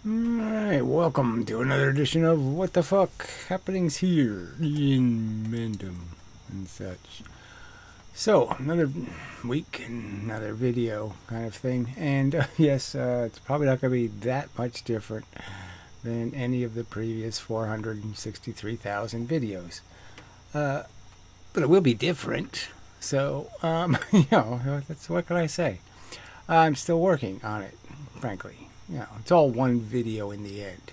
Alright, welcome to another edition of What the Fuck Happenings Here in Mendham and such. So, another week and another video kind of thing. And yes, it's probably not going to be that much different than any of the previous 463,000 videos. But it will be different. So, that's what can I say? I'm still working on it, frankly. It's all one video in the end.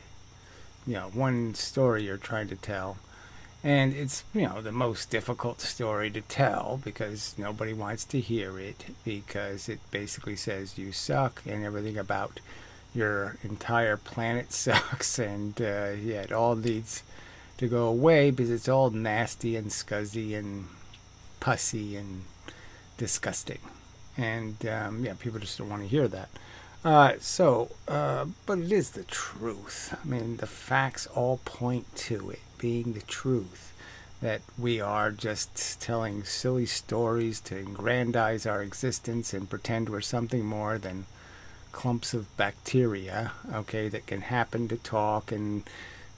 One story you're trying to tell. And it's, the most difficult story to tell because nobody wants to hear it because it basically says you suck and everything about your entire planet sucks and, it all needs to go away because it's all nasty and scuzzy and pussy and disgusting. And, people just don't want to hear that. But it is the truth. I mean, the facts all point to it being the truth, that we are just telling silly stories to aggrandize our existence and pretend we're something more than clumps of bacteria, okay, that can happen to talk, and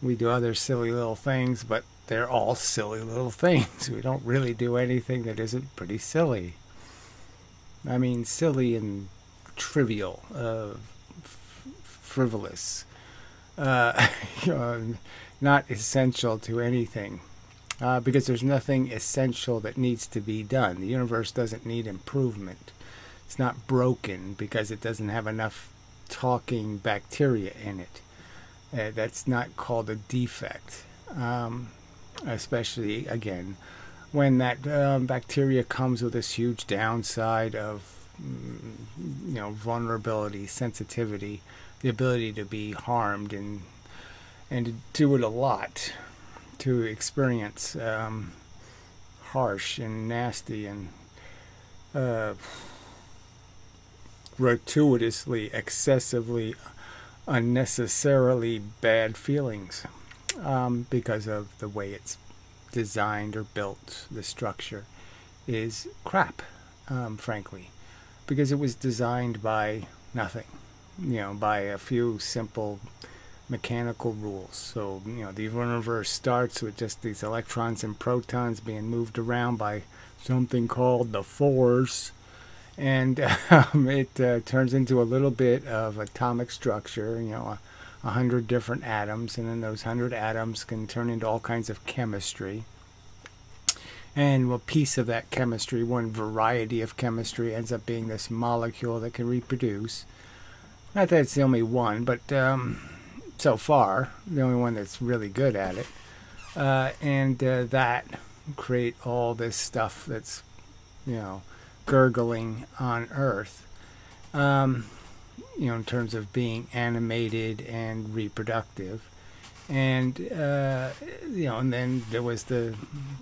we do other silly little things, but they're all silly little things. We don't really do anything that isn't pretty silly. I mean, silly and trivial, frivolous, not essential to anything, because there's nothing essential that needs to be done. The universe doesn't need improvement. It's not broken because it doesn't have enough talking bacteria in it. That's not called a defect, especially, again, when that bacteria comes with this huge downside of vulnerability, sensitivity, the ability to be harmed and to do it a lot, to experience harsh and nasty and gratuitously, excessively, unnecessarily bad feelings because of the way it's designed or built. The structure is crap, frankly, because it was designed by nothing, by a few simple mechanical rules. So, the universe starts with just these electrons and protons being moved around by something called the force, and it turns into a little bit of atomic structure, 100 different atoms, and then those 100 atoms can turn into all kinds of chemistry. And a piece of that chemistry, one variety of chemistry, ends up being this molecule that can reproduce. Not that it's the only one, but so far, the only one that's really good at it. And that create all this stuff that's, gurgling on Earth, in terms of being animated and reproductive. And, and then there was the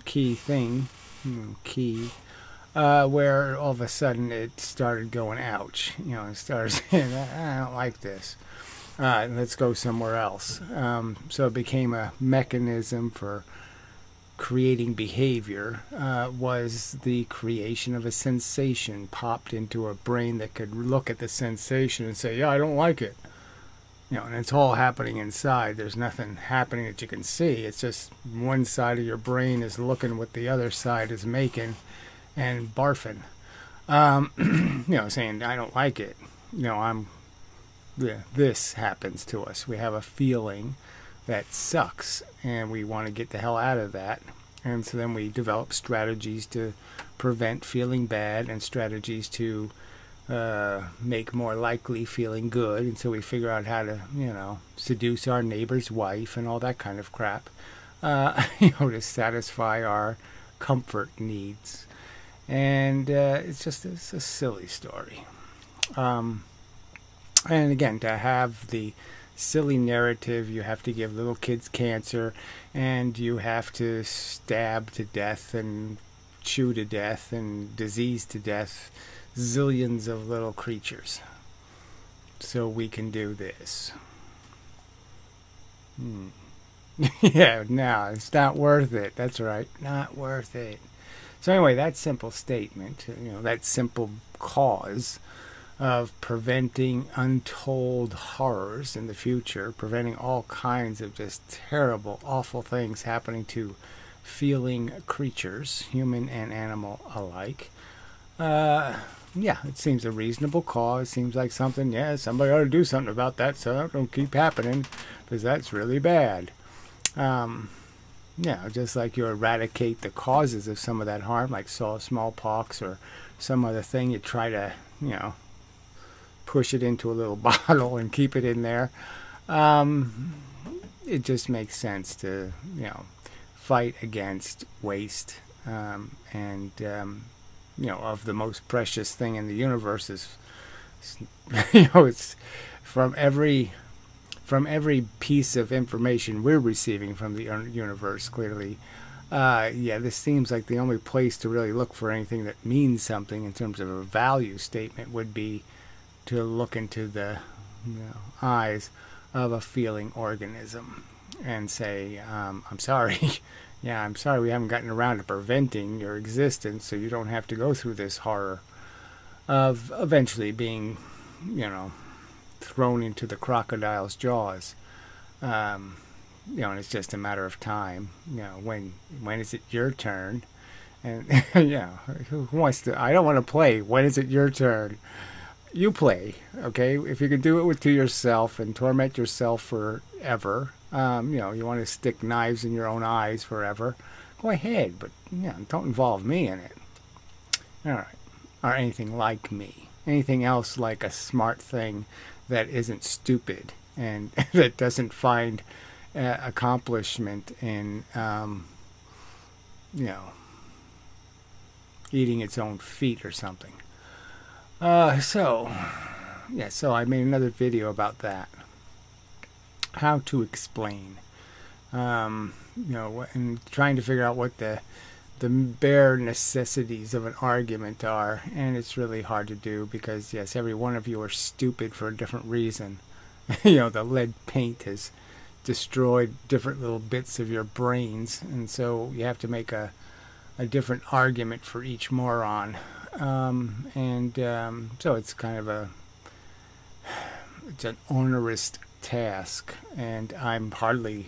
key thing, where all of a sudden it started going, ouch, it started saying, I don't like this, let's go somewhere else. So it became a mechanism for creating behavior, was the creation of a sensation popped into a brain that could look at the sensation and say, yeah, I don't like it. And it's all happening inside. There's nothing happening that you can see. It's just one side of your brain is looking what the other side is making and barfing. Saying, I don't like it. This happens to us. We have a feeling that sucks, and we want to get the hell out of that. And so then we develop strategies to prevent feeling bad and strategies to make more likely feeling good, and so we figure out how to, seduce our neighbor's wife and all that kind of crap, to satisfy our comfort needs. And it's a silly story. And again, to have the silly narrative, you have to give little kids cancer, and you have to stab to death and chew to death and disease to death zillions of little creatures so we can do this. Yeah, no, it's not worth it. That's right, not worth it. So anyway, that simple statement, that simple cause of preventing untold horrors in the future, preventing all kinds of just terrible, awful things happening to feeling creatures, human and animal alike. Yeah, it seems a reasonable cause. Seems like something, yeah, somebody ought to do something about that so it don't keep happening, because that's really bad. Yeah, just like you eradicate the causes of some of that harm, like smallpox or some other thing, you try to, you know, push it into a little bottle and keep it in there. It just makes sense to, you know, fight against waste, and you know, of the most precious thing in the universe is, you know, it's from every piece of information we're receiving from the universe, clearly, yeah, this seems like the only place to really look for anything that means something in terms of a value statement would be to look into the, you know, eyes of a feeling organism and say, I'm sorry. Yeah, I'm sorry we haven't gotten around to preventing your existence so you don't have to go through this horror of eventually being, you know, thrown into the crocodile's jaws. You know, and it's just a matter of time. You know, when is it your turn? And yeah, who wants to? I don't want to play. When is it your turn? You play, okay? If you can do it to yourself and torment yourself forever, you know, you want to stick knives in your own eyes forever, go ahead, but you know, don't involve me in it. All right, or anything like me. Anything else like a smart thing that isn't stupid and that doesn't find accomplishment in, you know, eating its own feet or something. So I made another video about that. How to explain, you know, and trying to figure out what the bare necessities of an argument are, and it's really hard to do because, yes, every one of you are stupid for a different reason. You know, the lead paint has destroyed different little bits of your brains, and so you have to make a different argument for each moron. So it's kind of it's an onerous task, and I'm hardly,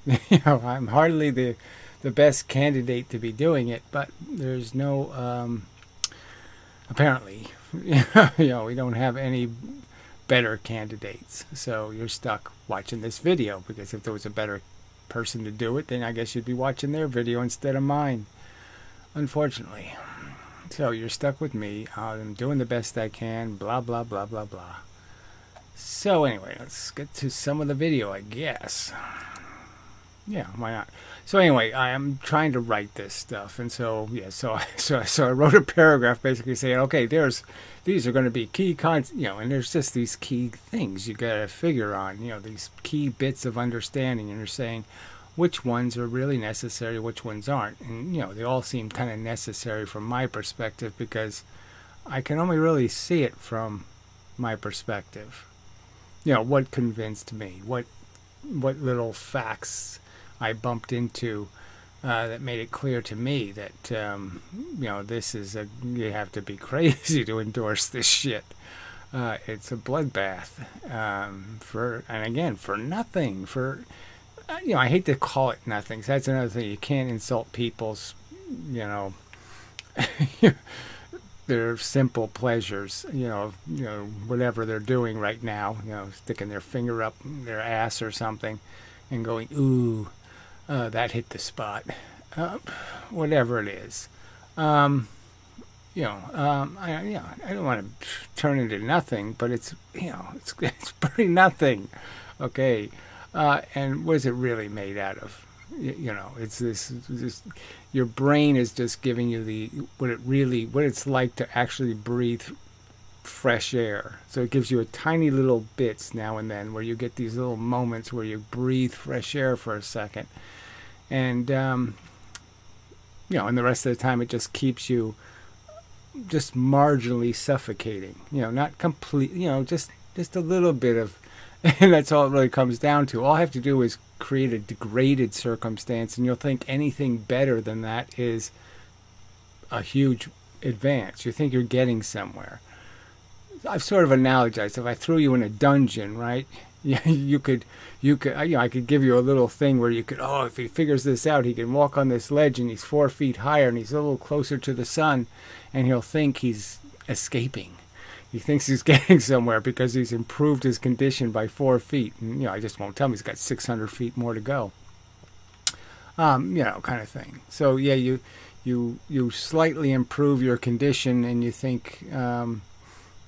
you know, I'm hardly the best candidate to be doing it, but there's no, apparently, you know, we don't have any better candidates, so you're stuck watching this video, because if there was a better person to do it, then I guess you'd be watching their video instead of mine, unfortunately. So you're stuck with me. I'm doing the best I can, blah, blah, blah, blah, blah. So anyway, let's get to some of the video, I guess. Yeah, why not? So anyway, I am trying to write this stuff, and so yeah, so I wrote a paragraph basically saying, okay, these are going to be key you know, and there's just these key things you got to figure on, you know, these key bits of understanding, and you're saying which ones are really necessary, which ones aren't, and you know, they all seem kind of necessary from my perspective because I can only really see it from my perspective. You know, what convinced me, what little facts I bumped into that made it clear to me that, you know, this is you have to be crazy to endorse this shit. It's a bloodbath, and again, for nothing, you know, I hate to call it nothing. So that's another thing. You can't insult people's, you know, their simple pleasures, you know, whatever they're doing right now, you know, sticking their finger up their ass or something and going, ooh, that hit the spot, whatever it is. You know, I don't want to turn into nothing, but it's, you know, it's pretty nothing, okay. And what is it really made out of? You know, it's this your brain is just giving you what it's like to actually breathe fresh air. So it gives you a tiny little bits now and then where you get these little moments where you breathe fresh air for a second, and you know, and the rest of the time it just keeps you just marginally suffocating. You know, not complete. You know, just a little bit of. And that's all it really comes down to. All I have to do is create a degraded circumstance, and you'll think anything better than that is a huge advance. You think you're getting somewhere. I've sort of analogized. If I threw you in a dungeon, right? You could, I could give you a little thing where you could, oh, if he figures this out, he can walk on this ledge and he's 4 feet higher and he's a little closer to the sun, and he'll think he's escaping. He thinks he's getting somewhere because he's improved his condition by 4 feet. And, I just won't tell him he's got 600 feet more to go. Kind of thing. So yeah, you slightly improve your condition and you think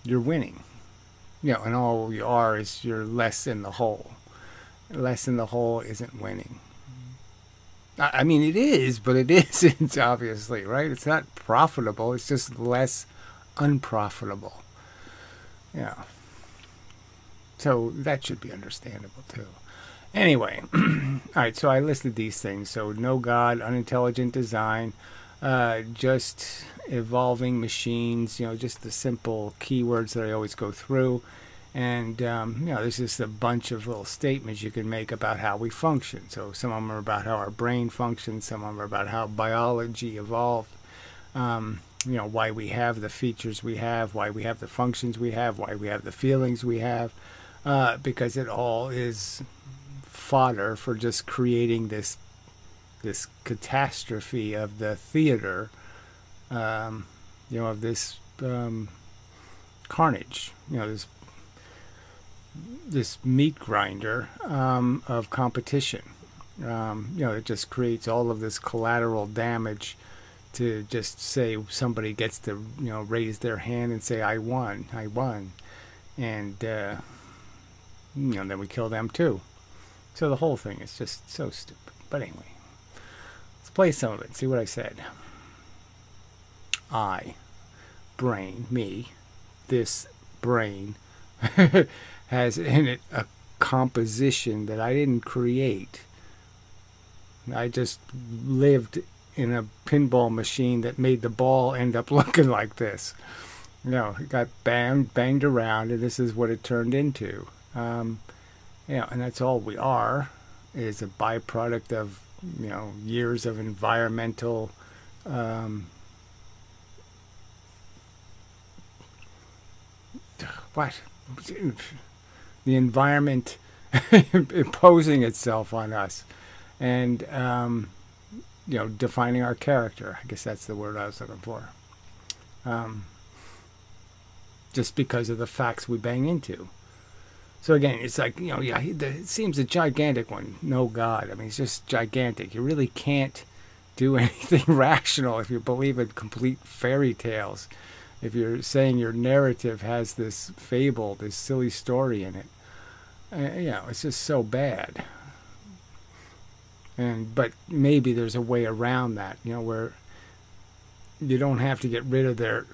you're winning. And all you are is you're less in the hole. Less in the hole isn't winning. I mean, it is, but it isn't, obviously, right? It's not profitable. It's just less unprofitable. Yeah. So that should be understandable, too. Anyway, all right, so I listed these things. So no God, unintelligent design, just evolving machines, just the simple keywords that I always go through. And, there's just a bunch of little statements you can make about how we function. So some of them are about how our brain functions. Some of them are about how biology evolved. Why we have the features we have, why we have the functions we have, why we have the feelings we have. Because it all is fodder for just creating this catastrophe of the theater, of this carnage, this meat grinder of competition. It just creates all of this collateral damage to just say somebody gets to, raise their hand and say, I won. And, then we kill them too. So the whole thing is just so stupid. But anyway, let's play some of it. See what I said. I, brain, me, this brain has in it a composition that I didn't create. I just lived in a pinball machine that made the ball end up looking like this. It got banged around, and this is what it turned into. And that's all we are, is a byproduct of, years of environmental the environment imposing itself on us, and defining our character. I guess that's the word I was looking for. Just because of the facts we bang into. So again, it's like, it seems a gigantic one. No God. I mean, it's just gigantic. You really can't do anything rational if you believe in complete fairy tales. If you're saying your narrative has this fable, this silly story in it. It's just so bad. But maybe there's a way around that, where you don't have to get rid of their...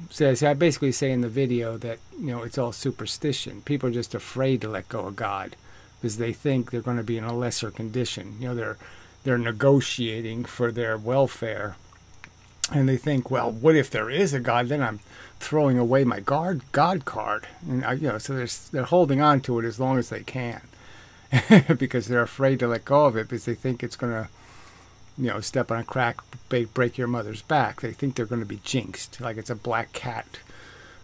So I basically say in the video that, it's all superstition. People are just afraid to let go of God because they think they're going to be in a lesser condition. They're negotiating for their welfare. And they think, well, what if there is a God? Then I'm throwing away my God card. And, so they're holding on to it as long as they can because they're afraid to let go of it because they think it's going to, step on a crack, break your mother's back. They think they're going to be jinxed, like it's a black cat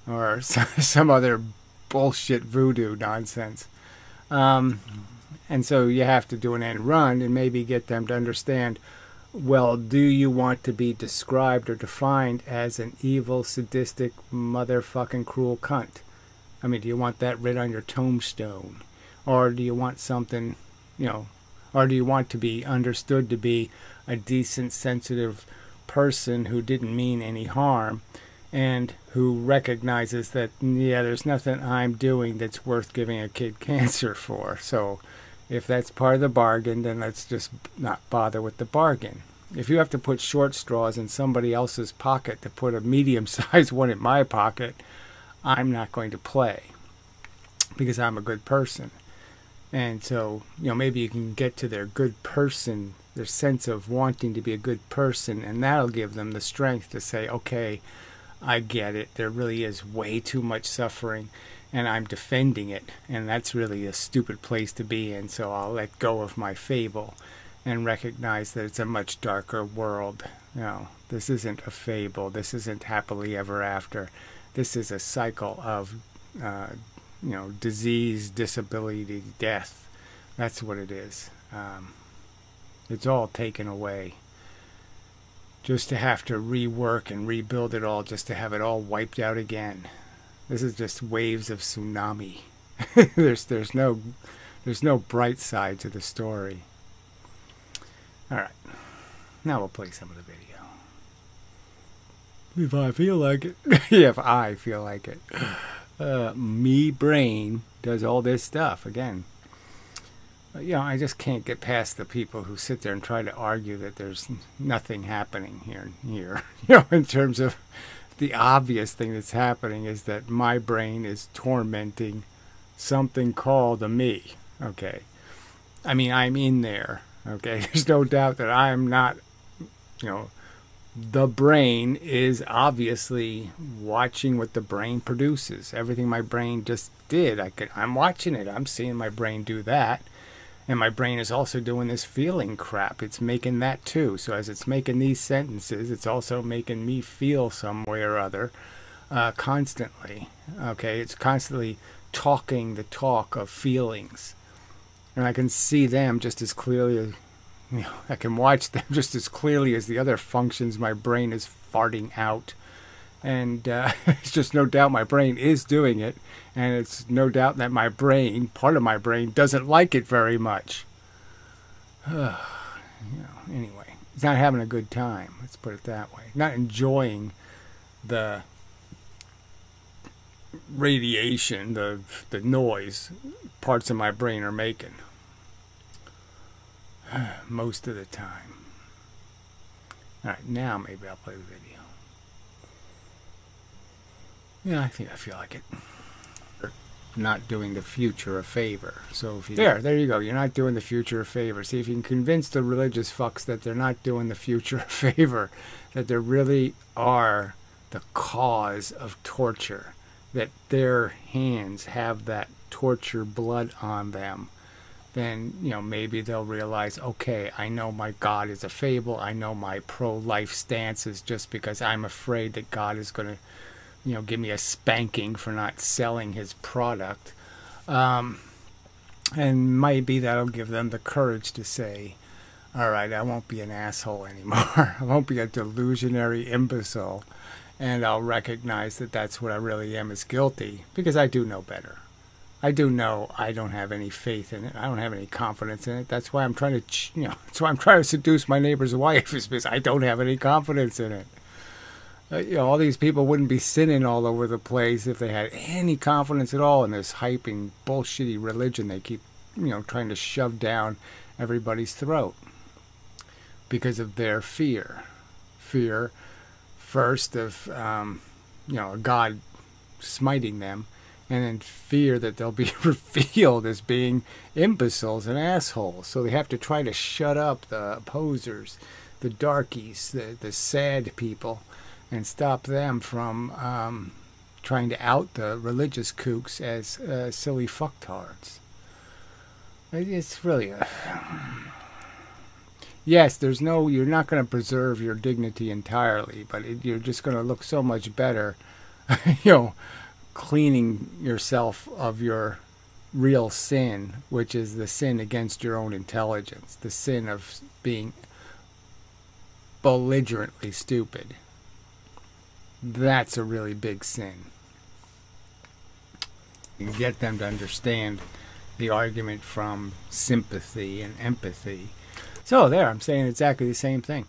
or some other bullshit voodoo nonsense. And so you have to do an end run and maybe get them to understand, well, do you want to be described or defined as an evil, sadistic, motherfucking cruel cunt? I mean, do you want that written on your tombstone? Or do you want something, or do you want to be understood to be a decent, sensitive person who didn't mean any harm and who recognizes that, yeah, there's nothing I'm doing that's worth giving a kid cancer for. So if that's part of the bargain, then let's just not bother with the bargain. If you have to put short straws in somebody else's pocket to put a medium-sized one in my pocket, I'm not going to play because I'm a good person. And so, maybe you can get to their good person, their sense of wanting to be a good person, and that'll give them the strength to say, okay, I get it. There really is way too much suffering, and I'm defending it, and that's really a stupid place to be in, so I'll let go of my fable and recognize that it's a much darker world. This isn't a fable. This isn't happily ever after. This is a cycle of, disease, disability, death. That's what it is. It's all taken away. Just to have to rework and rebuild it all, just to have it all wiped out again. This is just waves of tsunami. There's no bright side to the story. All right, now we'll play some of the video. If I feel like it. Yeah, if I feel like it. Me brain does all this stuff again. I just can't get past the people who sit there and try to argue that there's nothing happening here. In terms of the obvious thing that's happening is that my brain is tormenting something called a me. Okay. I mean, I'm in there. Okay. There's no doubt that I am not, the brain is obviously watching what the brain produces. Everything my brain just did, I'm watching it. I'm seeing my brain do that. And my brain is also doing this feeling crap. It's making that too. So as it's making these sentences, it's also making me feel some way or other constantly. Okay, it's constantly talking the talk of feelings. And I can see them just as clearly as, I can watch them just as clearly as the other functions my brain is farting out. And it's just no doubt my brain is doing it. And it's no doubt that my brain, part of my brain, doesn't like it very much. Anyway, it's not having a good time. Let's put it that way. Not enjoying the radiation, the noise parts of my brain are making. Most of the time. Alright, now maybe I'll play the video. Yeah, I think I feel like it. Not doing the future a favor. So if you there you go. You're not doing the future a favor. See if you can convince the religious fucks that they're not doing the future a favor, that they really are the cause of torture, that their hands have that torture blood on them, then maybe they'll realize, okay, I know my God is a fable. I know my pro-life stance is just because I'm afraid that God is going to give me a spanking for not selling his product. And maybe that'll give them the courage to say, all right, I won't be an asshole anymore. I won't be a delusionary imbecile. And I'll recognize that that's what I really am, is guilty, because I do know better. I do know I don't have any faith in it. I don't have any confidence in it. That's why I'm trying to, that's why I'm trying to seduce my neighbor's wife, is because I don't have any confidence in it. All these people wouldn't be sinning all over the place if they had any confidence at all in this hyping, bullshitty religion they keep, trying to shove down everybody's throat because of their fear. Fear, first, of, God smiting them, and then fear that they'll be revealed as being imbeciles and assholes. So they have to try to shut up the posers, the darkies, the sad people, and stop them from trying to out the religious kooks as silly fucktards. It's really a... Yes, you're not going to preserve your dignity entirely, but you're just going to look so much better, cleaning yourself of your real sin, which is the sin against your own intelligence, the sin of being belligerently stupid. That's a really big sin. You can get them to understand the argument from sympathy and empathy. So there, I'm saying exactly the same thing.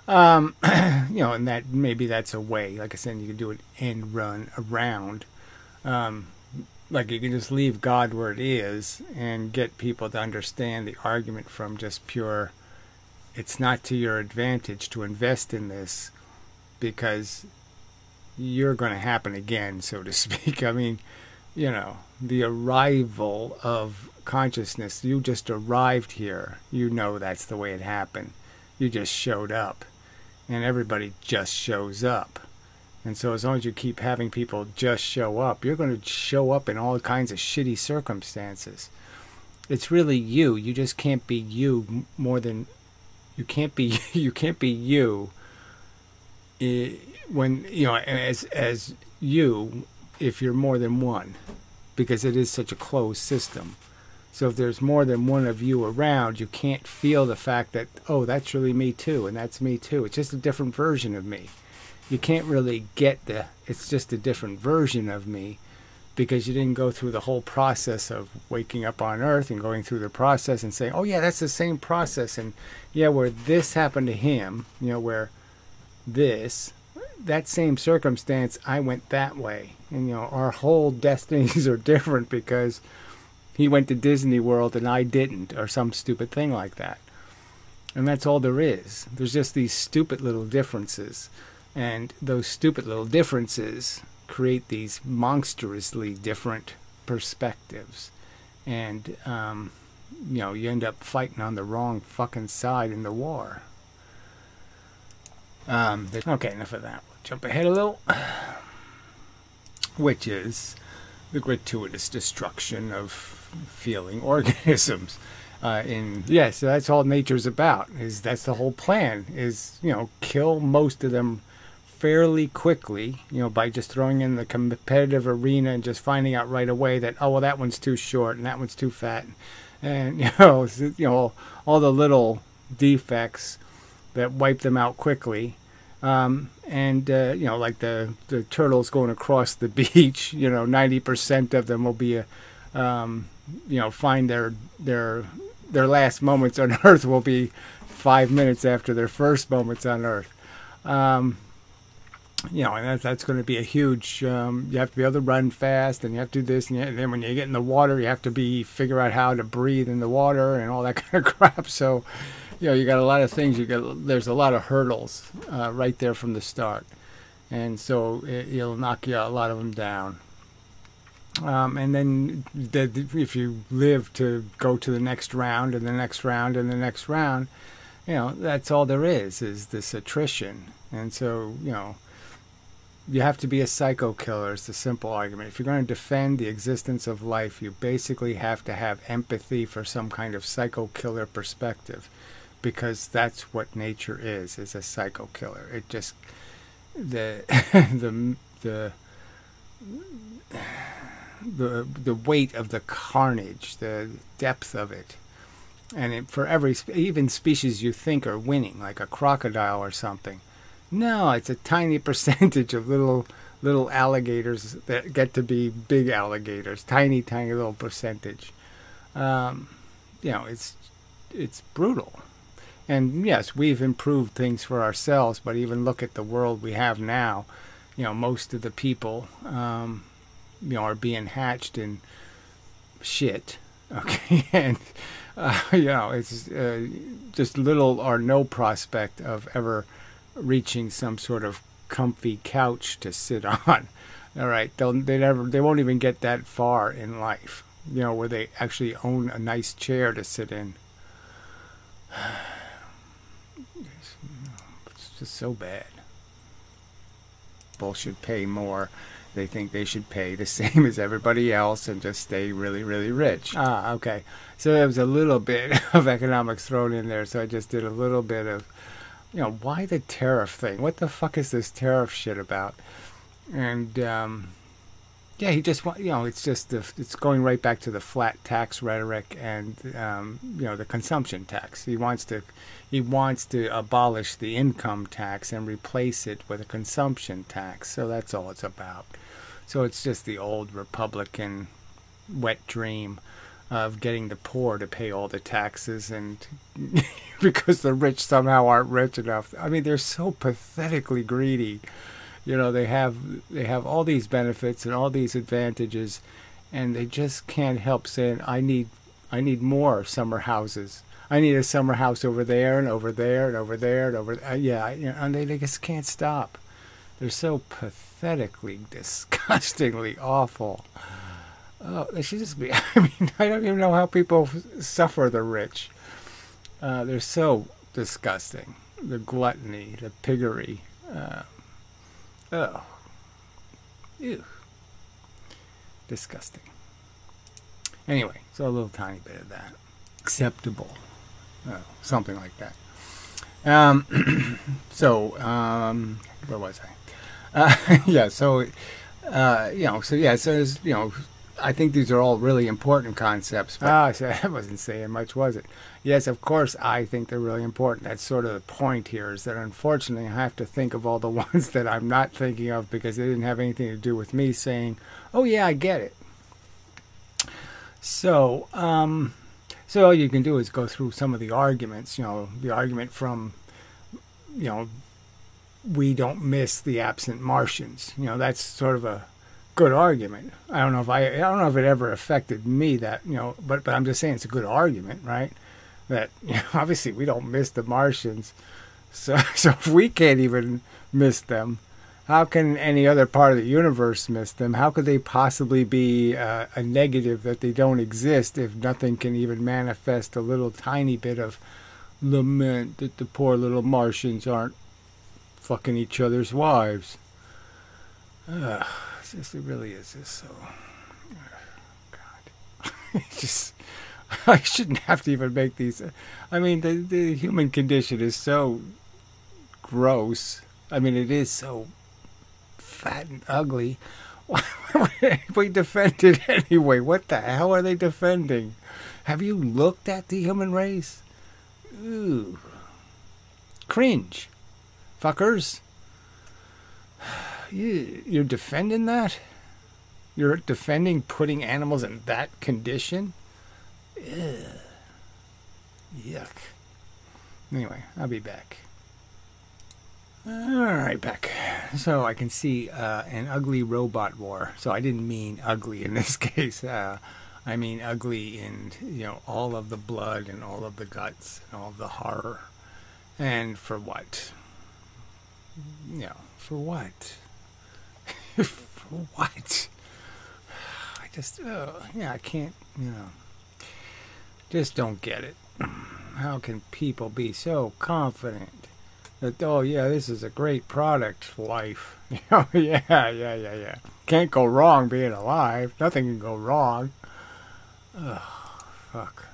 And that maybe that's a way. Like I said, you can do an end run around. Like you can just leave God where it is and get people to understand the argument from just pure, it's not to your advantage to invest in this because you're going to happen again, so to speak. I mean, the arrival of consciousness, you just arrived here. That's the way it happened. You just showed up. And everybody just shows up. And so as long as you keep having people just show up, you're going to show up in all kinds of shitty circumstances. It's really you. You just can't be you more than... You can't be you when, as you if you're more than one, because it is such a closed system. So if there's more than one of you around, you can't feel the fact that, oh, that's really me too, and that's me too. It's just a different version of me. You can't really get it's just a different version of me, because you didn't go through the whole process of waking up on Earth and going through the process and saying, oh yeah, that's the same process. And yeah, where this happened to him, where that same circumstance, I went that way. And, our whole destinies are different because he went to Disney World and I didn't, or some stupid thing like that. And that's all there is. There's just these stupid little differences. And those stupid little differences create these monstrously different perspectives. And, you end up fighting on the wrong fucking side in the war. Okay, enough of that. We'll jump ahead a little. Which is the gratuitous destruction of feeling organisms. So that's all nature's about. That's the whole plan. Is kill most of them fairly quickly. By just throwing in the competitive arena and just finding out right away that, oh well, that one's too short and that one's too fat, and all the little defects that wipe them out quickly. Like the turtles going across the beach, 90% of them will be, find their last moments on Earth will be 5 minutes after their first moments on Earth. And that's going to be a huge, you have to be able to run fast, and you have to do this, and then when you get in the water, you have to figure out how to breathe in the water and all that kind of crap. So, you got a lot of things. There's a lot of hurdles right there from the start, and so it'll knock you a lot of them down. And then if you live to go to the next round and the next round and the next round, that's all there is this attrition. And so you have to be a psycho killer. It's the simple argument. If you're going to defend the existence of life, you basically have to have empathy for some kind of psycho killer perspective. Because that's what nature is a psycho killer. It just the weight of the carnage, the depth of it, and for every even species you think are winning, like a crocodile or something. No, it's a tiny percentage of little alligators that get to be big alligators. Tiny little percentage. It's brutal. And yes, we've improved things for ourselves, but even look at the world we have now. Most of the people, are being hatched in shit. Okay, and it's just little or no prospect of ever reaching some sort of comfy couch to sit on. All right, they won't even get that far in life. Where they actually own a nice chair to sit in. It's just so bad. People should pay more. They think they should pay the same as everybody else and just stay really, really rich. Okay. So there was a little bit of economics thrown in there. So I just did a little bit of, why the tariff thing? What the fuck is this tariff shit about? And he just it's going right back to the flat tax rhetoric and the consumption tax. He wants to abolish the income tax and replace it with a consumption tax. So that's all it's about. So it's just the old Republican wet dream of getting the poor to pay all the taxes, and because the rich somehow aren't rich enough. I mean, they're so pathetically greedy. They have all these benefits and all these advantages, and they just can't help saying, I need more summer houses. I need a summer house over there and over there and over there and over there. And they just can't stop. They're so pathetically, disgustingly awful. Oh, they should just be. I mean, I don't even know how people suffer the rich. They're so disgusting. The gluttony, the piggery. Oh. Ew. Disgusting. Anyway, so a little tiny bit of that. Acceptable. Something like that. Where was I? So So yeah, so there's, I think these are all really important concepts. But, so I wasn't saying much, was it? Yes, of course, I think they're really important. That's sort of the point here, is that unfortunately I have to think of all the ones that I'm not thinking of because they didn't have anything to do with me saying, oh yeah, I get it. So, so all you can do is go through some of the arguments, the argument from, we don't miss the absent Martians. That's sort of a good argument. I don't know if it ever affected me, that, but I'm just saying it's a good argument, right? That, obviously we don't miss the Martians. So if we can't even miss them, how can any other part of the universe miss them? How could they possibly be a negative that they don't exist if nothing can even manifest a little tiny bit of lament that the poor little Martians aren't fucking each other's wives? It really is just so... God. It's just... I shouldn't have to even make these... I mean, the human condition is so gross. I mean, it is so fat and ugly. Why would we defend it anyway? What the hell are they defending? Have you looked at the human race? Ooh. Cringe. Fuckers. You're defending that? You're defending putting animals in that condition? Ugh. Yuck. Anyway, I'll be back. Alright, back. So I can see an ugly robot war. So I didn't mean ugly in this case. I mean ugly in, all of the blood and all of the guts and all of the horror. And for what? For what? For what? I just, I can't, just don't get it. How can people be so confident that, oh yeah, this is a great product, life? Yeah. Can't go wrong being alive. Nothing can go wrong. Ugh, fuck.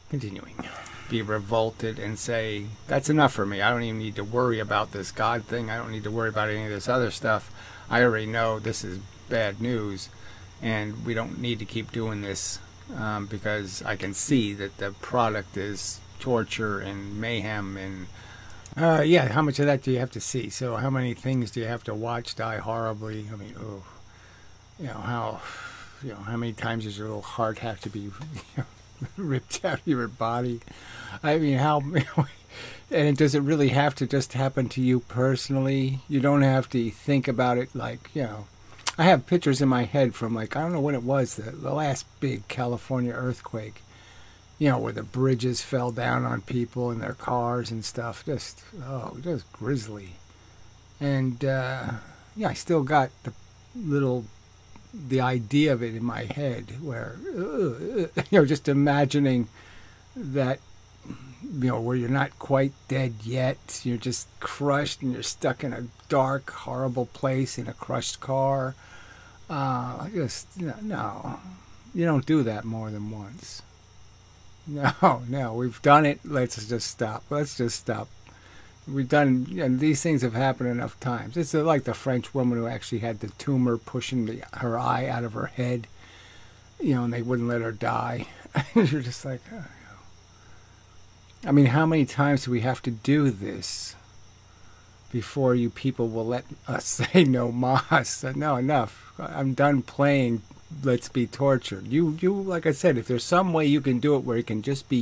Continuing. Be revolted and say, that's enough for me. I don't even need to worry about this God thing. I don't need to worry about any of this other stuff. I already know this is bad news, and we don't need to keep doing this because I can see that the product is torture and mayhem and yeah, how much of that do you have to see? So how many things do you have to watch die horribly? I mean, how many times does your little heart have to be ripped out of your body? I mean, and does it really have to just happen to you personally? You don't have to think about it like, I have pictures in my head from, like, I don't know when it was, the last big California earthquake, where the bridges fell down on people and their cars and stuff. Just grisly. And, I still got the idea of it in my head where, just imagining that, where you're not quite dead yet, you're just crushed and you're stuck in a dark, horrible place in a crushed car. No, you don't do that more than once. No, we've done it. Let's just stop. We've done, these things have happened enough times. It's like the French woman who actually had the tumor pushing her eye out of her head, and they wouldn't let her die. You're just like, I mean, how many times do we have to do this before you people will let us say no mas? No, enough. I'm done playing let's be tortured. You, like I said, if there's some way you can do it where it can just be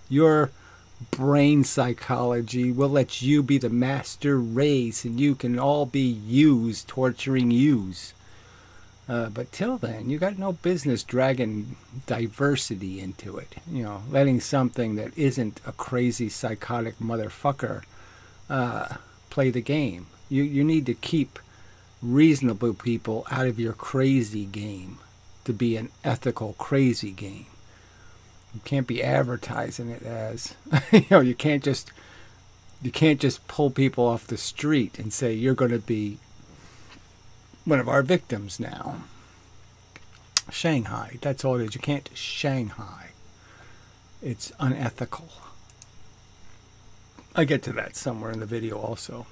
your brain psychology will let you be the master race and you can all be yous torturing yous. But till then, you got no business dragging diversity into it. Letting something that isn't a crazy psychotic motherfucker play the game. You need to keep reasonable people out of your crazy game to be an ethical crazy game. You can't be advertising it as you can't just pull people off the street and say you're going to be one of our victims now. Shanghai, that's all it is. You can't Shanghai. It's unethical. I get to that somewhere in the video also.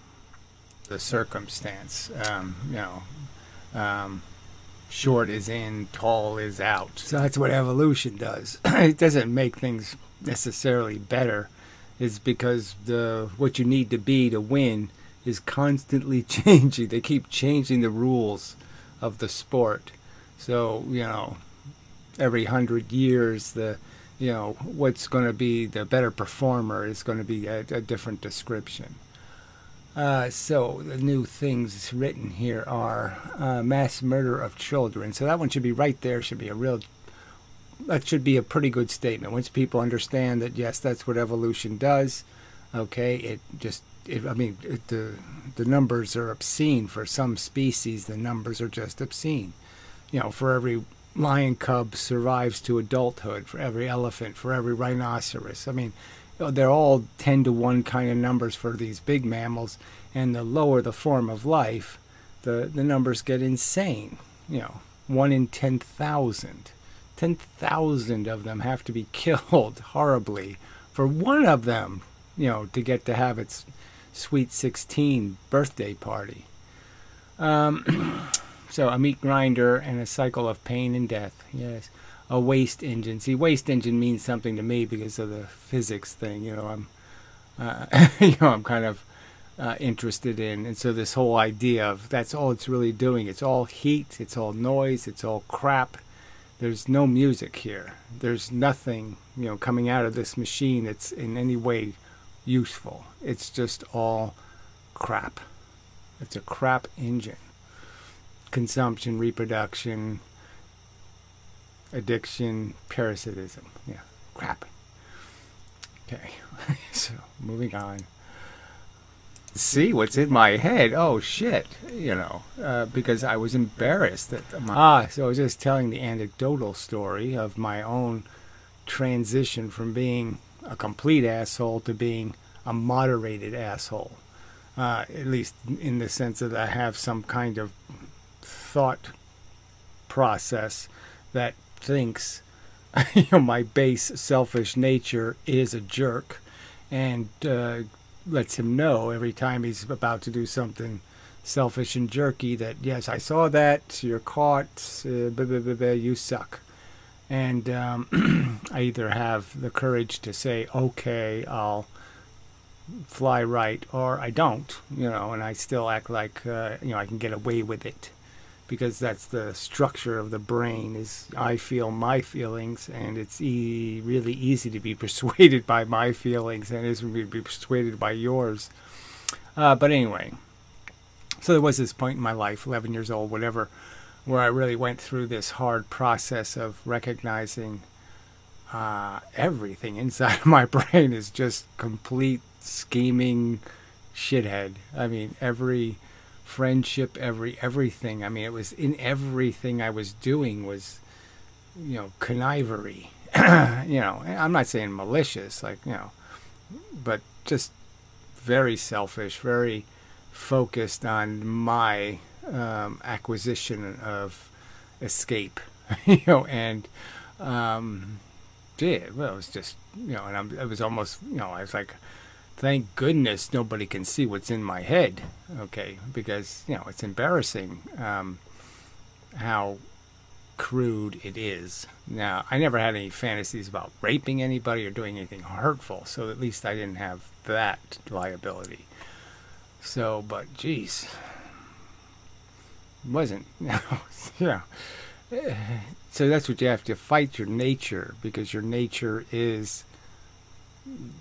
the circumstance. Short is in, tall is out. So that's what evolution does. It doesn't make things necessarily better. It's because what you need to be to win is constantly changing. They keep changing the rules of the sport. So, every 100 years, what's going to be the better performer is going to be a different description. So the new things written here are mass murder of children. So that one should be right there. That should be a pretty good statement. Once people understand that, yes, that's what evolution does. Okay, the numbers are obscene for some species. The numbers are just obscene. For every lion cub survives to adulthood, for every elephant, for every rhinoceros. They're all 10 to 1 kind of numbers for these big mammals, and the lower the form of life, the numbers get insane. 1 in 10,000. 10,000 of them have to be killed horribly for one of them, to get to have its sweet 16 birthday party. So a meat grinder and a cycle of pain and death. Yes. A waste engine. See, waste engine means something to me because of the physics thing. I'm kind of interested in. And so this whole idea of that's all it's really doing. It's all heat. It's all noise. It's all crap. There's no music here. There's nothing, coming out of this machine that's in any way useful. It's just all crap. It's a crap engine. Consumption, reproduction, addiction, parasitism. Yeah, crap. Okay, so moving on. See what's in my head. Oh shit, because I was embarrassed that so I was just telling the anecdotal story of my own transition from being a complete asshole to being a moderated asshole. At least in the sense that I have some kind of thought process that thinks my base selfish nature is a jerk, and lets him know every time he's about to do something selfish and jerky that, yes, I saw that, you're caught, you suck. And I either have the courage to say, okay, I'll fly right, or I don't, and I still act like I can get away with it, because that's the structure of the brain. Is I feel my feelings, and it's really easy to be persuaded by my feelings, and it's to be persuaded by yours. But anyway, so there was this point in my life, 11 years old, whatever, where I really went through this hard process of recognizing everything inside of my brain is just complete scheming shithead. Every friendship, everything. It was in everything I was doing was, connivery. I'm not saying malicious, but just very selfish, very focused on my acquisition of escape, and it was just, and it was almost, I was like, thank goodness nobody can see what's in my head, okay, because, it's embarrassing how crude it is. Now, I never had any fantasies about raping anybody or doing anything hurtful, so at least I didn't have that liability. So, but, geez, it wasn't, yeah. So that's what you have to fight, your nature, because your nature is,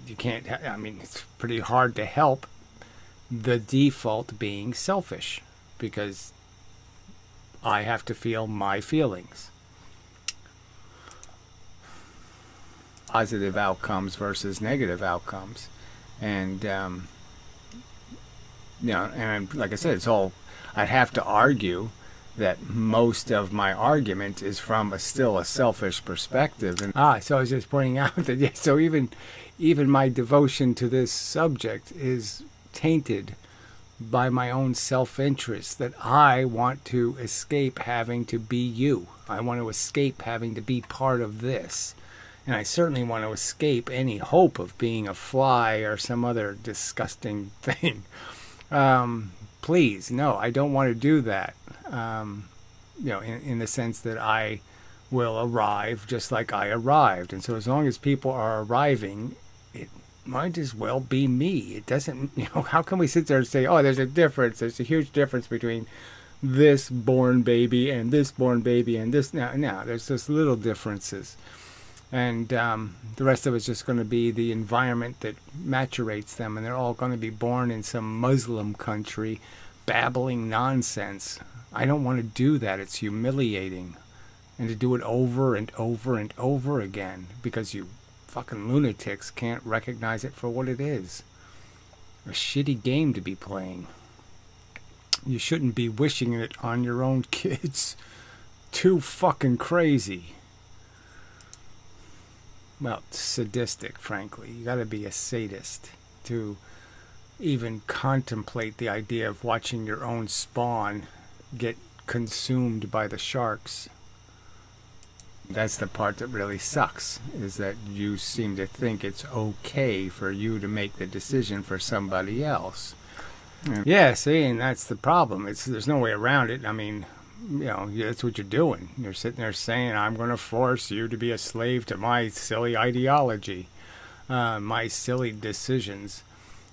you can't, it's pretty hard to help the default being selfish, because I have to feel my feelings. Positive outcomes versus negative outcomes. And, and like I said, it's all, I'd have to argue that most of my argument is from still a selfish perspective. And so I was just pointing out that, yeah, so even my devotion to this subject is tainted by my own self-interest, that I want to escape having to be you. I want to escape having to be part of this. And I certainly want to escape any hope of being a fly or some other disgusting thing. please, no, I don't want to do that. You know, in the sense that I will arrive just like I arrived. And so as long as people are arriving, it might as well be me. It doesn't, you know, how can we sit there and say, oh, there's a difference. There's a huge difference between this born baby and this born baby and this. No, there's just little differences. And the rest of it's just going to be the environment that maturates them. And they're all going to be born in some Muslim country babbling nonsense. I don't want to do that. It's humiliating. And to do it over and over and over again because you fucking lunatics can't recognize it for what it is. A shitty game to be playing. You shouldn't be wishing it on your own kids. Too fucking crazy. Well, sadistic, frankly. You gotta be a sadist to even contemplate the idea of watching your own spawn get consumed by the sharks. That's the part that really sucks, is that you seem to think it's okay for you to make the decision for somebody else. Yeah, see, and that's the problem. There's no way around it. I mean, you know, that's what you're doing. You're sitting there saying, I'm going to force you to be a slave to my silly ideology, my silly decisions,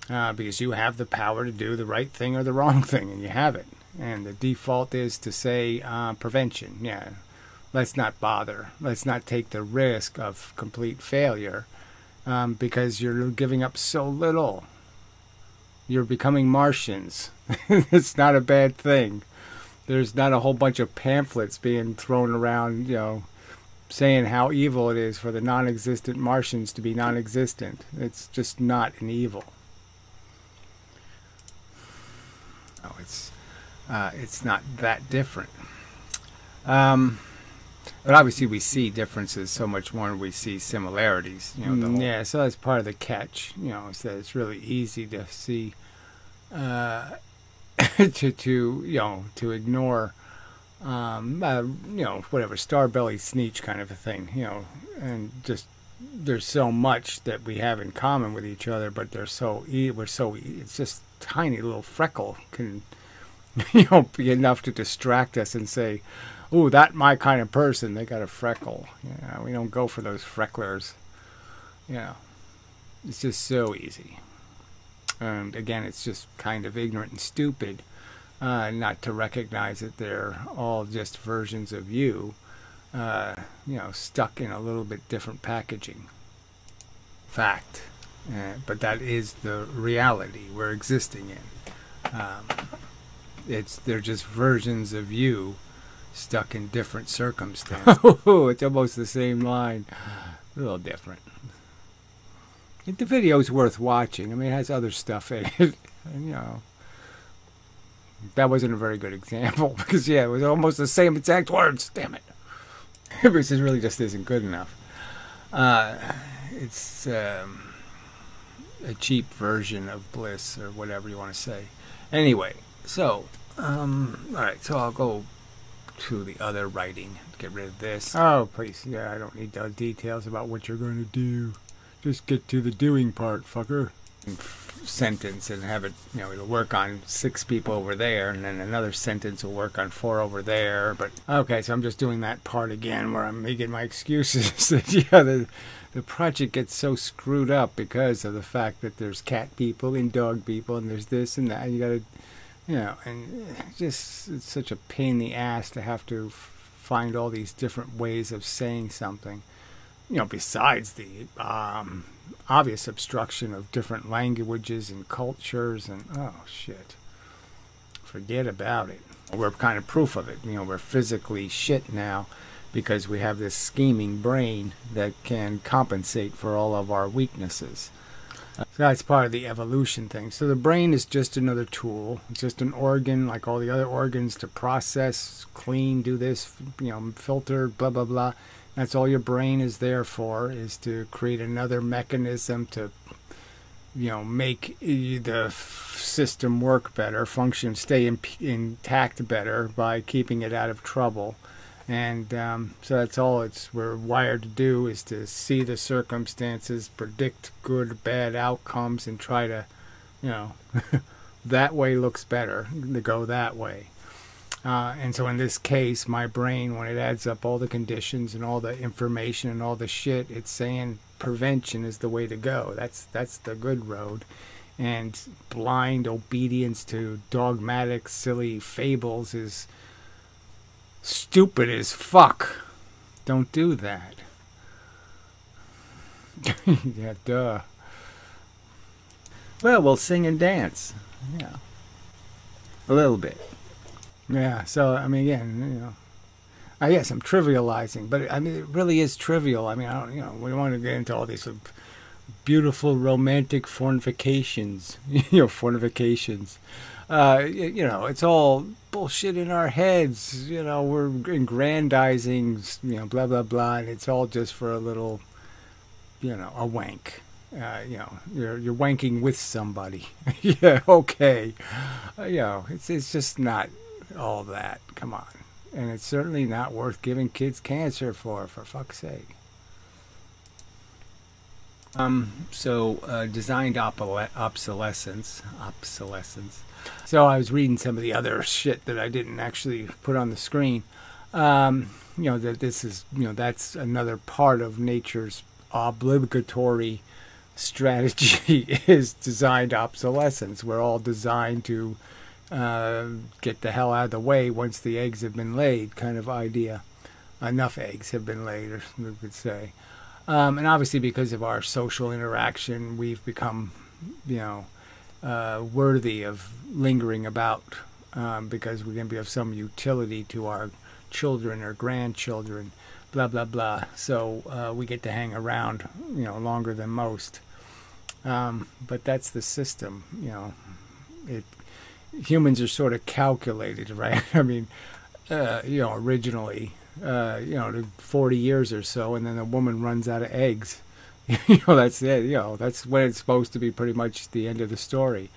because you have the power to do the right thing or the wrong thing, and you have it. And the default is to say prevention. Yeah, let's not bother. Let's not take the risk of complete failure because you're giving up so little. You're becoming Martians. It's not a bad thing. There's not a whole bunch of pamphlets being thrown around, you know, saying how evil it is for the non-existent Martians to be non-existent. It's just not an evil. No, it's not that different. But obviously we see differences so much more than we see similarities. You know, yeah, so that's part of the catch. You know, is that it's really easy to see, to ignore, you know, whatever starbelly sneetch kind of a thing. You know, and just there's so much that we have in common with each other, but it's just tiny little freckle can, you know, be enough to distract us and say, ooh, that my kind of person, they got a freckle. Yeah, we don't go for those frecklers. Yeah, it's just so easy. And again, it's just kind of ignorant and stupid not to recognize that they're all just versions of you, you know, stuck in a little bit different packaging. Fact. But that is the reality we're existing in. They're just versions of you stuck in different circumstances. Oh, it's almost the same line. A little different. The video's worth watching. I mean, it has other stuff in it. And, you know, that wasn't a very good example because, yeah, it was almost the same exact words. Damn it. This really just isn't good enough. It's a cheap version of bliss or whatever you want to say. Anyway, so, all right, so I'll go to the other writing. Get rid of this. Oh, please. Yeah, I don't need the details about what you're going to do. Just get to the doing part, fucker. Sentence and have it, you know, it'll work on 6 people over there, and then another sentence will work on 4 over there. But okay, so I'm just doing that part again where I'm making my excuses. Yeah, the project gets so screwed up because of the fact that there's cat people and dog people, and there's this and that. And you got to, you know, and just it's such a pain in the ass to have to find all these different ways of saying something. You know, besides the obvious obstruction of different languages and cultures, and oh shit, forget about it. We're kind of proof of it. You know, we're physically shit now because we have this scheming brain that can compensate for all of our weaknesses. So that's part of the evolution thing. So the brain is just another tool. It's just an organ like all the other organs to process, clean, do this, you know, filter, blah, blah, blah. That's all your brain is there for, is to create another mechanism to, you know, make the system work better, function, stay intact better by keeping it out of trouble. And so that's all we're wired to do, is to see the circumstances, predict good, bad outcomes, and try to, you know, that way looks better to go that way. And so in this case, my brain, when it adds up all the conditions and all the information and all the shit, it's saying prevention is the way to go. That's the good road. And blind obedience to dogmatic, silly fables is stupid as fuck. Don't do that. Yeah, duh. Well, we'll sing and dance. Yeah. A little bit. Yeah, so, I mean, again, you know, I guess I'm trivializing, but, I mean, it really is trivial. I mean, I don't, you know, we don't want to get into all these beautiful romantic fornications, you know, fornications. You know, it's all bullshit in our heads, you know, we're aggrandizing, you know, blah, blah, blah, and it's all just for a little, you know, a wank. You know, you're wanking with somebody. Yeah, okay. You know, it's just not all that. Come on. And it's certainly not worth giving kids cancer for fuck's sake. Designed obsolescence. So I was reading some of the other shit that I didn't actually put on the screen. You know, that this is, you know, that's another part of nature's obligatory strategy is designed obsolescence. We're all designed to get the hell out of the way once the eggs have been laid, kind of idea. Enough eggs have been laid, or we could say. And obviously because of our social interaction, we've become, you know, worthy of lingering about because we're going to be of some utility to our children or grandchildren, blah, blah, blah. So we get to hang around, you know, longer than most. But that's the system, you know. Humans are sort of calculated, right? I mean, you know, originally, you know, 40 years or so, and then a woman runs out of eggs. You know, that's it. You know, that's when it's supposed to be pretty much the end of the story.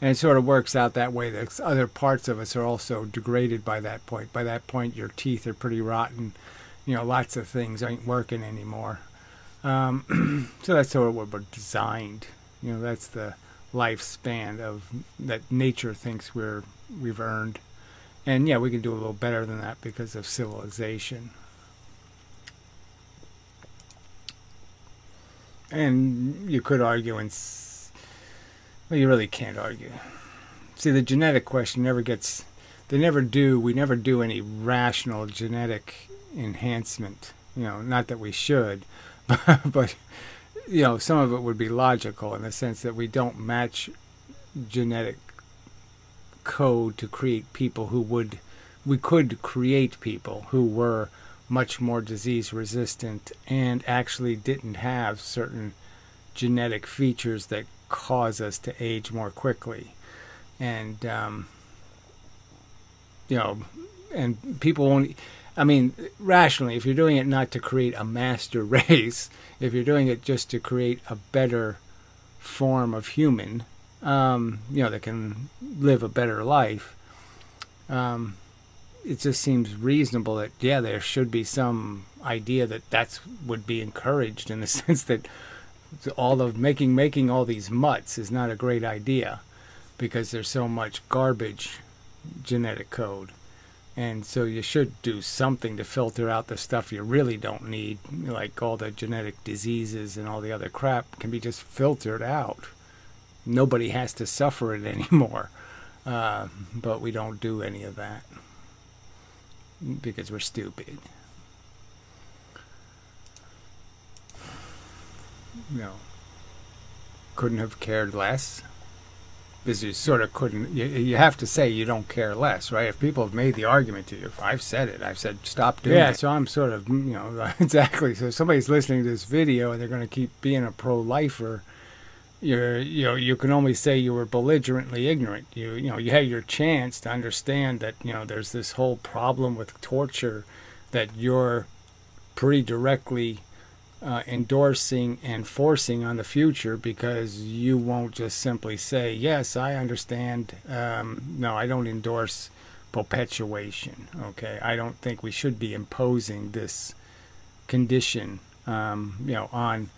And it sort of works out that way. The other parts of us are also degraded by that point. By that point, your teeth are pretty rotten. You know, lots of things ain't working anymore. So that's sort of what we're designed. You know, that's the lifespan of that nature thinks we've earned. And yeah, we can do a little better than that because of civilization. And you could argue, well, you really can't argue. See, the genetic question never gets, we never do any rational genetic enhancement. You know, not that we should, but, you know, some of it would be logical in the sense that we don't match genetic code to create people we could create people who were much more disease resistant and actually didn't have certain genetic features that cause us to age more quickly. And, you know, and people won't, I mean, rationally, if you're doing it not to create a master race, if you're doing it just to create a better form of human, you know, that can live a better life, it just seems reasonable that, yeah, there should be some idea that would be encouraged, in the sense that all of making all these mutts is not a great idea because there's so much garbage genetic code. And so you should do something to filter out the stuff you really don't need, like all the genetic diseases and all the other crap can be just filtered out. Nobody has to suffer it anymore. But we don't do any of that because we're stupid. You know, couldn't have cared less. Because you sort of couldn't, you have to say you don't care less, right? If people have made the argument to you, if I've said it, I've said stop doing it. Yeah, so I'm sort of, you know, exactly. So if somebody's listening to this video and they're going to keep being a pro-lifer, you know, you can only say you were belligerently ignorant. You know, you had your chance to understand that, you know, there's this whole problem with torture that you're pretty directly endorsing and forcing on the future, because you won't just simply say, yes, I understand. No, I don't endorse perpetuation. Okay, I don't think we should be imposing this condition, you know, on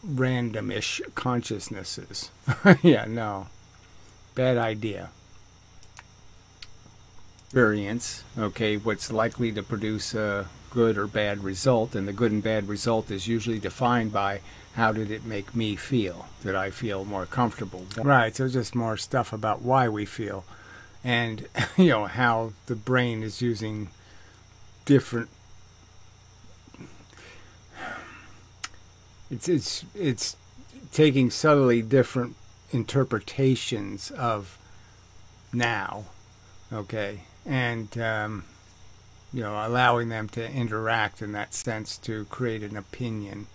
randomish consciousnesses. Yeah, no, bad idea. Experience, okay, what's likely to produce a good or bad result, and the good and bad result is usually defined by how did it make me feel? Did I feel more comfortable? Right, so just more stuff about why we feel, and you know, how the brain is using different, it's taking subtly different interpretations of now, okay, and you know, allowing them to interact in that sense to create an opinion.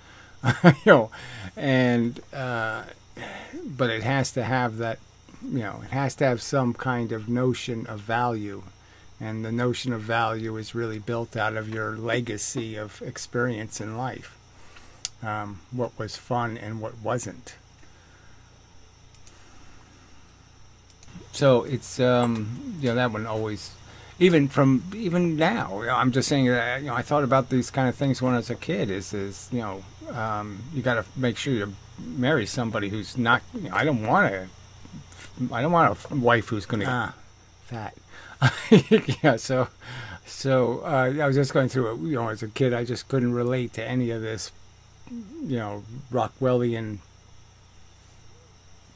You know, and but it has to have that, you know, it has to have some kind of notion of value, and the notion of value is really built out of your legacy of experience in life, what was fun and what wasn't. So it's you know, that one always, even now, you know, I'm just saying that, you know, I thought about these kind of things when I was a kid. Is you know, you got to make sure you marry somebody who's not, you know, I don't want a wife who's going to fat. Yeah, so I was just going through it, you know, as a kid. I just couldn't relate to any of this, you know, Rockwellian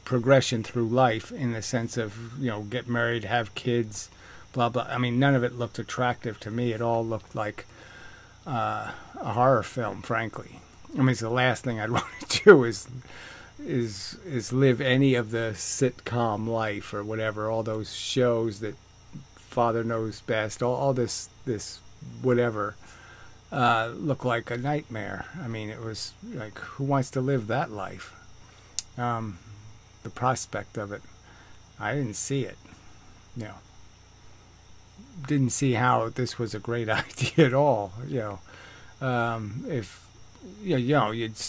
progression through life, in the sense of, you know, get married, have kids, blah blah. I mean, none of it looked attractive to me. It all looked like a horror film, frankly. I mean, it's the last thing I'd want to do is live any of the sitcom life or whatever, all those shows that Father Knows Best, all this whatever, looked like a nightmare. I mean, it was like, who wants to live that life? The prospect of it, I didn't see it, you know. Didn't see how this was a great idea at all, you know. If you know, you'd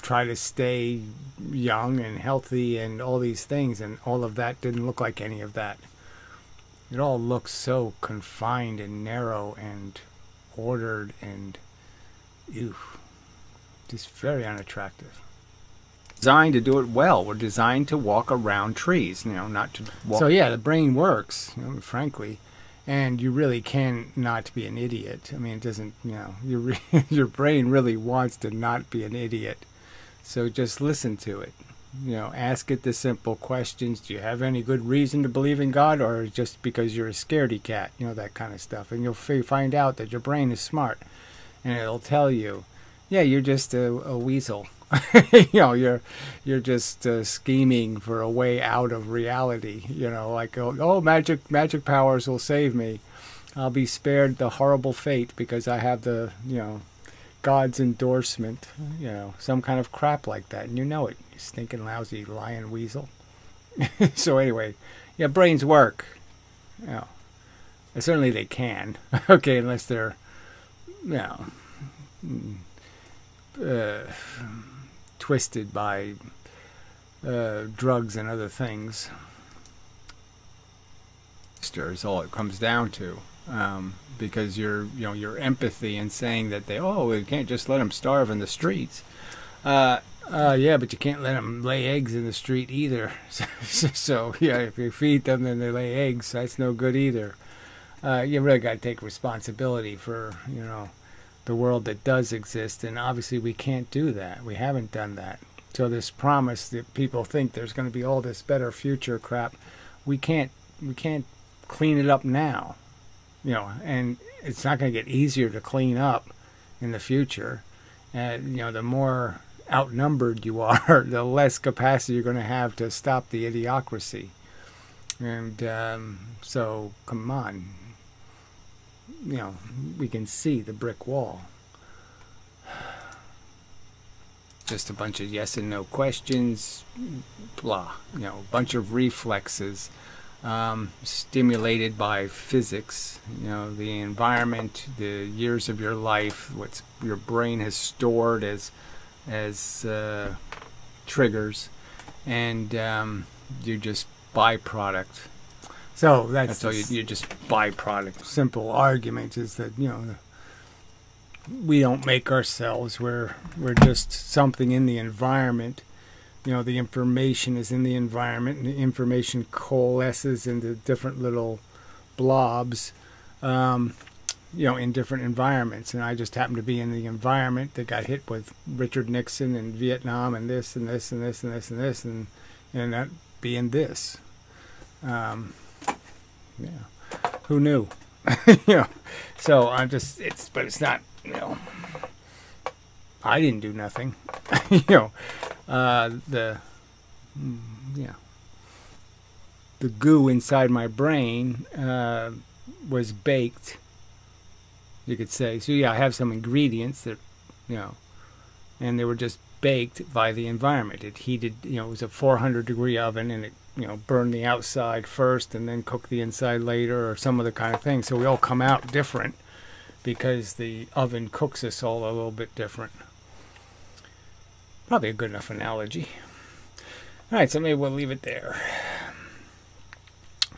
try to stay young and healthy and all these things, and all of that didn't look like any of that. It all looks so confined and narrow and ordered and, ew, just very unattractive. Designed to do it well. We're designed to walk around trees, you know, not to walk. So yeah, the brain works, you know, frankly, and you really can not be an idiot. I mean, it doesn't, you know, your brain really wants to not be an idiot. So just listen to it. You know, ask it the simple questions. Do you have any good reason to believe in God, or just because you're a scaredy cat? You know, that kind of stuff. And you'll find out that your brain is smart, and it'll tell you, yeah, you're just a weasel. You know, you're just scheming for a way out of reality. You know, like, oh, magic powers will save me. I'll be spared the horrible fate because I have the, you know, God's endorsement. You know, some kind of crap like that, and you know it. You stinking lousy lion weasel. So anyway, yeah, brains work. You know, certainly they can. Okay, unless they're, you know, twisted by drugs and other things. Is all it comes down to, because your empathy and saying that we can't just let them starve in the streets. Yeah, but you can't let them lay eggs in the street either. So yeah, if you feed them, then they lay eggs. That's no good either. You really got to take responsibility for, you know, the world that does exist, and obviously we can't do that. We haven't done that. So this promise that people think there's going to be all this better future crap, we can't clean it up now, you know, and it's not going to get easier to clean up in the future. You know, the more outnumbered you are, the less capacity you're going to have to stop the idiocracy. And so come on. You know, we can see the brick wall. Just a bunch of yes and no questions, blah. You know, a bunch of reflexes, stimulated by physics. You know, the environment, the years of your life, what your brain has stored as triggers, and you're just byproduct. So that's how you're just byproduct. Simple argument is that, you know, we don't make ourselves. We're just something in the environment you know, the information is in the environment, and the information coalesces into different little blobs, you know, in different environments. And I just happened to be in the environment that got hit with Richard Nixon and Vietnam and this and this and this and this and this, and that being this. Yeah, who knew? You know, so I'm just, but it's not, you know, I didn't do nothing. You know, the goo inside my brain was baked, you could say. So yeah, I have some ingredients that, you know, and they were just baked by the environment. It heated, you know, it was a 400-degree oven, and it, you know, burned the outside first and then cooked the inside later, or some other kind of thing. So we all come out different because the oven cooks us all a little bit different. Probably a good enough analogy. All right, so maybe we'll leave it there.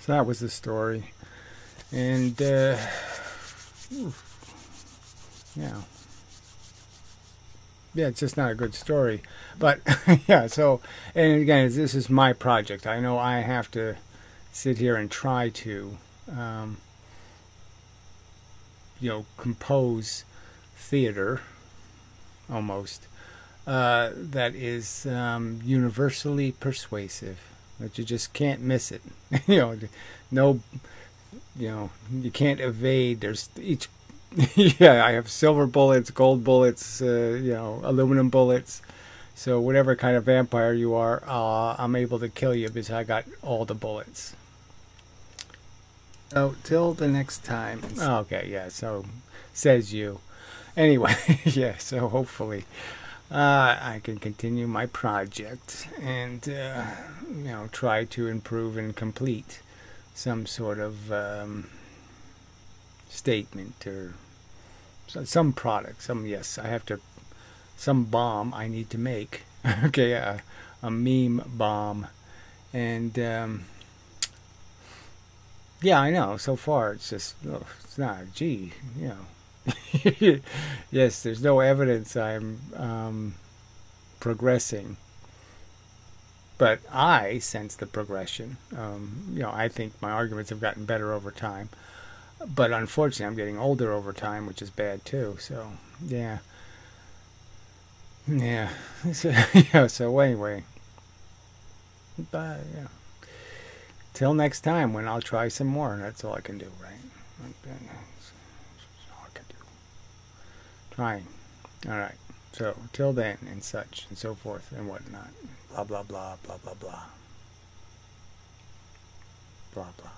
So that was the story. And, yeah. Yeah, it's just not a good story. But, yeah, so, and again, this is my project. I know I have to sit here and try to, you know, compose theater, almost, that is universally persuasive, that you just can't miss it. You know, no, you know, you can't evade. There's each, yeah, I have silver bullets, gold bullets, you know, aluminum bullets. So whatever kind of vampire you are, I'm able to kill you because I got all the bullets. So till the next time. Okay, yeah, so says you. Anyway, yeah, so hopefully I can continue my project and, you know, try to improve and complete some sort of statement or some product. Yes, I have to, some bomb I need to make. Okay, a meme bomb. And, yeah, I know, so far it's just, oh, it's not, gee, you know. Yes, there's no evidence I'm progressing, but I sense the progression. You know, I think my arguments have gotten better over time, but unfortunately I'm getting older over time, which is bad too. So yeah, so, yeah, so anyway, but yeah, till next time when I'll try some more, and that's all I can do, right? Trying. Alright. So, till then, and such, and so forth, and whatnot. Blah, blah, blah, blah, blah, blah. Blah, blah.